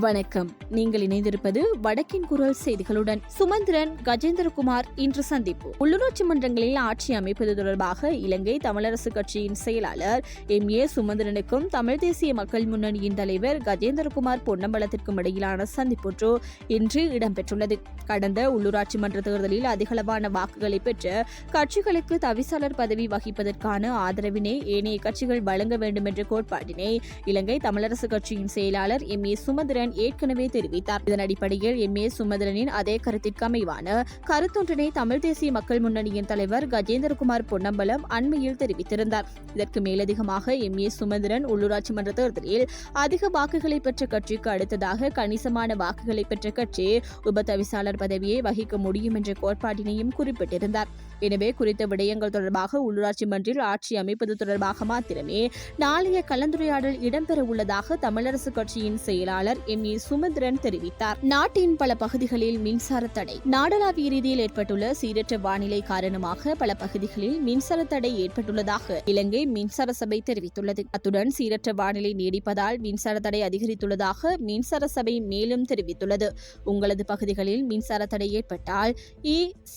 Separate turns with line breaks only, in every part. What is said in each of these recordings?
வணக்கம். நீங்கள் இணைந்திருப்பது வடக்கின் குரல் செய்திகளுடன். சுமந்திரன் கஜேந்திரகுமார் இன்று சந்திப்பு. உள்ளூராட்சி மன்றங்களில் ஆட்சி அமைப்பது தொடர்பாக இலங்கை தமிழரசு கட்சியின் செயலாளர் எம்.ஏ. சுமந்திரனுக்கும் தமிழ் தேசிய மக்கள் முன்னணியின் தலைவர் கஜேந்திரகுமார் பொன்னம்பலத்திற்கும் இடையிலான சந்திப்பொன்று இன்று இடம்பெற்றுள்ளது. கடந்த உள்ளூராட்சி மன்ற தேர்தலில் அதிகளவான வாக்குகளை பெற்ற கட்சிகளுக்கு தவிசாளர் பதவி வகிப்பதற்கான ஆதரவினை ஏனைய கட்சிகள் வழங்க வேண்டும் என்ற கோட்பாட்டினை இலங்கை தமிழரசு கட்சியின் செயலாளர் எம்.ஏ. சுமந்திரன் ஏற்கனவே தெரிவித்தார். இதன் அடிப்படையில் எம்.ஏ. சுமந்திரனின் அதே கருத்திற்கு அமைவான கருத்தொன்றினை தமிழ் தேசிய மக்கள் முன்னணியின் தலைவர் கஜேந்திரகுமார் பொன்னம்பலம் அண்மையில் தெரிவித்திருந்தார். இதற்கு மேலதிகமாக எம்.ஏ. சுமந்திரன் உள்ளூராட்சி மன்ற தேர்தலில் அதிக வாக்குகளை பெற்ற கட்சிக்கு அடுத்ததாக கணிசமான வாக்குகளை பெற்ற கட்சி உபதவிசாளர் பதவியை வகிக்க முடியும் என்ற கோட்பாட்டினையும் குறிப்பிட்டிருந்தார். எனவே குறித்த விடயங்கள் தொடர்பாக உள்ளூராட்சி மன்றில் ஆட்சி அமைப்பது தொடர்பாக மாத்திரமே நாளைய கலந்துரையாடல் இடம்பெற உள்ளதாக தமிழரசு கட்சியின் செயலாளர் எம்.ஏ. சுமந்திரன் தெரிவித்தார். நாட்டின் பல பகுதிகளில் மின்சார தடை. நாடளாவிய ரீதியில் ஏற்பட்டுள்ள சீரற்ற வானிலை காரணமாக பல பகுதிகளில் மின்சார தடை ஏற்பட்டுள்ளதாக இலங்கை மின்சார சபை தெரிவித்துள்ளது. அத்துடன் சீரற்ற வானிலை நீடிப்பதால் மின்சார தடை அதிகரித்துள்ளதாக மின்சார சபை மேலும் தெரிவித்துள்ளது. உங்களது பகுதிகளில் மின்சார தடை ஏற்பட்டால்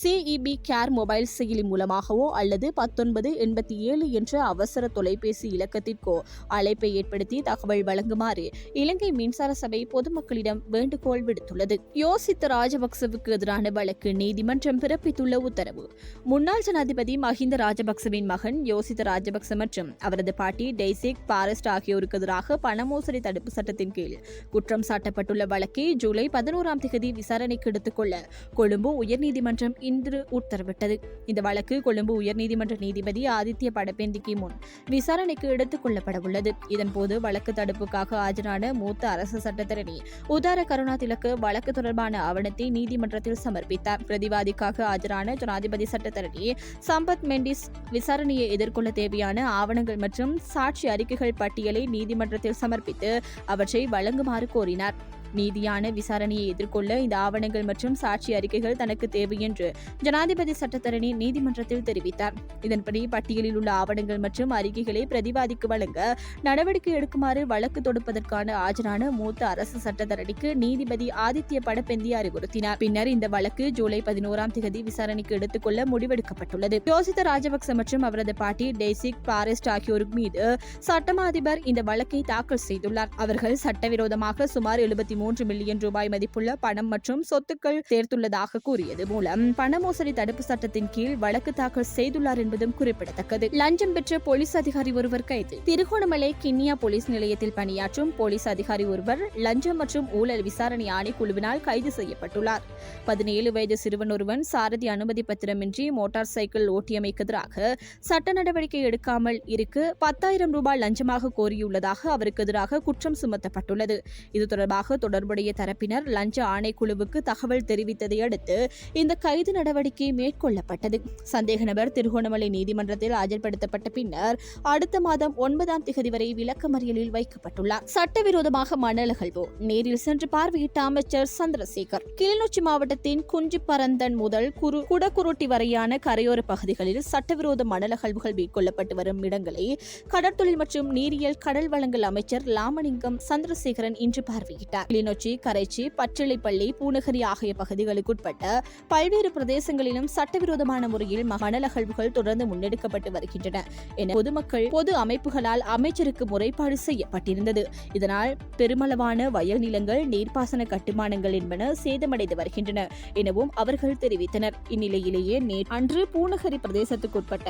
CEB கேர் மொபைல் செயலி மூலமாகவோ அல்லது 1987 என்ற அவசர தொலைபேசி இலக்கத்திற்கோ அழைப்பை ஏற்படுத்தி தகவல் வழங்குமாறு இலங்கை மின்சார சபை பொதுமக்களிடம் வேண்டுகோள் விடுத்துள்ளது. யோசித்த ராஜபக்சவுக்கு எதிரான வழக்கு நீதிமன்றம் பிறப்பித்துள்ள உத்தரவு. முன்னாள் ஜனாதிபதி மஹிந்த ராஜபக்சவின் மகன் யோசித்த ராஜபக்ச மற்றும் அவரது பாட்டி டெய்சிக் பாரஸ்ட் ஆகியோருக்கு எதிராக பண மோசடி தடுப்பு சட்டத்தின் கீழ் குற்றம் சாட்டப்பட்டுள்ள வழக்கை ஜூலை 11ஆம் தேதி விசாரணைக்கு எடுத்துக் கொள்ள கொழும்பு உயர்நீதிமன்றம் இன்று உத்தரவிட்டது. இந்த வழக்கு கொழும்பு உயர்நீதிமன்ற நீதிபதி ஆதித்ய படபேந்திக்கு முன் விசாரணைக்கு எடுத்துக் கொள்ளப்படவுள்ளது. இதன்போது வழக்கு தடுப்புக்காக ஆஜரான மூத்த அரசு சட்டத்தரணி உதார கருணாதிலக்கு வழக்கு தொடர்பான ஆவணத்தை நீதிமன்றத்தில் சமர்ப்பித்தார். பிரதிவாதிக்காக ஆஜரான ஜனாதிபதி சட்டத்தரணி சம்பத் மெண்டிஸ் விசாரணையை எதிர்கொள்ள தேவையான ஆவணங்கள் மற்றும் சாட்சி அறிக்கைகள் பட்டியலை நீதிமன்றத்தில் சமர்ப்பித்து அவற்றை வழங்குமாறு கோரினார். நீதியான விசாரணையை எதிர்கொள்ள இந்த ஆவணங்கள் மற்றும் சாட்சி அறிக்கைகள் தனக்கு தேவை என்று ஜனாதிபதி சட்டத்தரணி நீதிமன்றத்தில் தெரிவித்தார். இதன்படி பட்டியலில் உள்ள ஆவணங்கள் மற்றும் அறிக்கைகளை பிரதிவாதிக்கு வழங்க நடவடிக்கை எடுக்குமாறு வழக்கு தொடுப்பதற்கான ஆஜரான மூத்த அரசு சட்டத்தரணிக்கு நீதிபதி ஆதித்ய படபேந்தி அறிவுறுத்தினார். பின்னர் இந்த வழக்கு ஜூலை 11ஆம் தேதி விசாரணைக்கு எடுத்துக்கொள்ள முடிவெடுக்கப்பட்டுள்ளது. யோசித்த ராஜபக்ச மற்றும் அவரது பாட்டி டெய்சிக் பாரஸ்ட் ஆகியோர் மீது சட்டமா அதிபர் இந்த வழக்கை தாக்கல் செய்துள்ளார். அவர்கள் சட்டவிரோதமாக சுமார் 73 மில்லியன் ரூபாய் மதிப்புள்ள பணம் மற்றும் சொத்துக்கள் சேர்த்துள்ளதாக கூறியது மூலம் பண மோசடி தடுப்பு சட்டத்தின் கீழ் வழக்கு தாக்கல் செய்துள்ளார் என்பதும் குறிப்பிடத்தக்கது. லஞ்சம் பெற்ற போலீஸ் அதிகாரி ஒருவர் கைது. திருகோணமலை கிண்ணியா போலீஸ் நிலையத்தில் பணியாற்றும் போலீஸ் அதிகாரி ஒருவர் லஞ்சம் மற்றும் ஊழல் விசாரணை ஆணைக்குழுவினால் கைது செய்யப்பட்டுள்ளார். 17 வயது சிறுவன் ஒருவன் சாரதி அனுமதி பத்திரமின்றி மோட்டார் சைக்கிள் ஓட்டியமைக்கு எதிராக சட்ட நடவடிக்கை எடுக்காமல் இருக்க 10,000 ரூபாய் லஞ்சமாக கோரியுள்ளதாக அவருக்கு எதிராக குற்றம் சுமத்தப்பட்டுள்ளது. இது தொடர்பாக தொடர்புடைய தரப்பினர் லஞ்ச ஆணைக்குழுவுக்கு தகவல் தெரிவித்ததை அடுத்து இந்த கைது நடவடிக்கை மேற்கொள்ளப்பட்டது. சந்தேக நபர் திருகோணமலை நீதிமன்றத்தில் ஆஜர்படுத்தப்பட்ட பின்னர் அடுத்த மாதம் 9ஆம் தேதி வரை விளக்கமறியலில் வைக்கப்பட்டுள்ளார். சட்டவிரோதமாக மணல் அகழ்வு. நேரில் சென்று பார்வையிட்ட அமைச்சர் சந்திரசேகர். கிளிநொச்சி மாவட்டத்தின் குஞ்சிப்பரந்தன் முதல் குடக்குருட்டி வரையான கரையோர பகுதிகளில் சட்டவிரோத மணல் அகழ்வுகள் மேற்கொள்ளப்பட்டு வரும் இடங்களை கடற்தொழில் மற்றும் நீரியல் கடல் வளங்கள் அமைச்சர் லாமலிங்கம் சந்திரசேகரன் இன்று பார்வையிட்டார். கிளிநொச்சி, கரைச்சி, பச்சிலைப்பள்ளி, பூநகரி ஆகிய பகுதிகளுக்குட்பட்ட பல்வேறு பிரதேசங்களிலும் சட்டவிரோதமான முறையில் மணல் அகழ்வுகள் தொடர்ந்து முன்னெடுக்கப்பட்டு வருகின்றன என பொதுமக்கள் பொது அமைப்புகளால் அமைச்சருக்கு முறைப்பாடு செய்யப்பட்டிருந்தது. இதனால் பெருமளவான வயல் நிலங்கள், நீர்ப்பாசன கட்டுமானங்கள் என்பன சேதமடைந்து வருகின்றன எனவும் அவர்கள் தெரிவித்தனர். இந்நிலையிலேயே அன்று பூநகரி பிரதேசத்துக்குட்பட்ட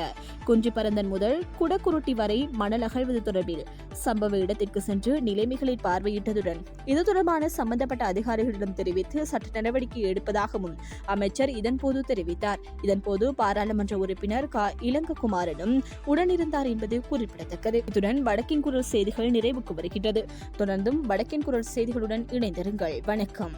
குஞ்சிப்பரந்தன் முதல் குடக்குருட்டி வரை மணல் அகழ்வது தொடர்பில் சம்பவ இடத்திற்கு சென்று நிலைமைகளை பார்வையிட்டதுடன் இது தொடர்பான சம்பந்தப்பட்ட அதிகாரிகளிடம் தெரிவித்து சட்ட நடவடிக்கை எடுப்பதாகவும் அமைச்சர் இதன்போது தெரிவித்தார். இதன்போது பாராளுமன்ற உறுப்பினர் இளங்ககுமாரனும் உடனிருந்தார் என்பது குறிப்பிடத்தக்கது. இத்துடன் வடக்கின் குரல் செய்திகள் நிறைவுக்கு வருகின்றது. தொடர்ந்தும் வடக்கின் குரல் செய்திகளுடன் இணைந்திருங்கள். வணக்கம்.